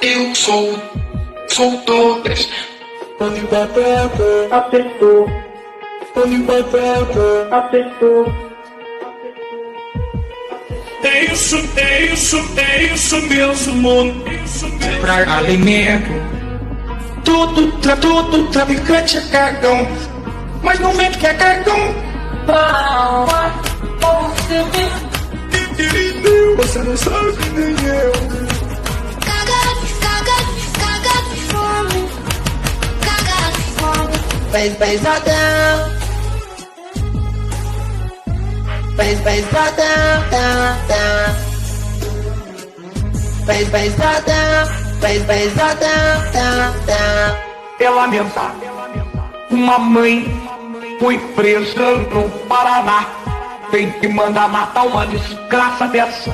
Eu sou todas. Onde batata apertou. Onde batata apertou. É isso mesmo. Pra alimento. Tudo traficante é cagão. Mas não vê que é cagão. Você não sabe nem eu. Caga de fome. Caga de fome. Pesadão. Pesadão. Pesadão. É lamentável. Uma mãe foi presa no Paraná. Tem que mandar matar uma desgraça dessa.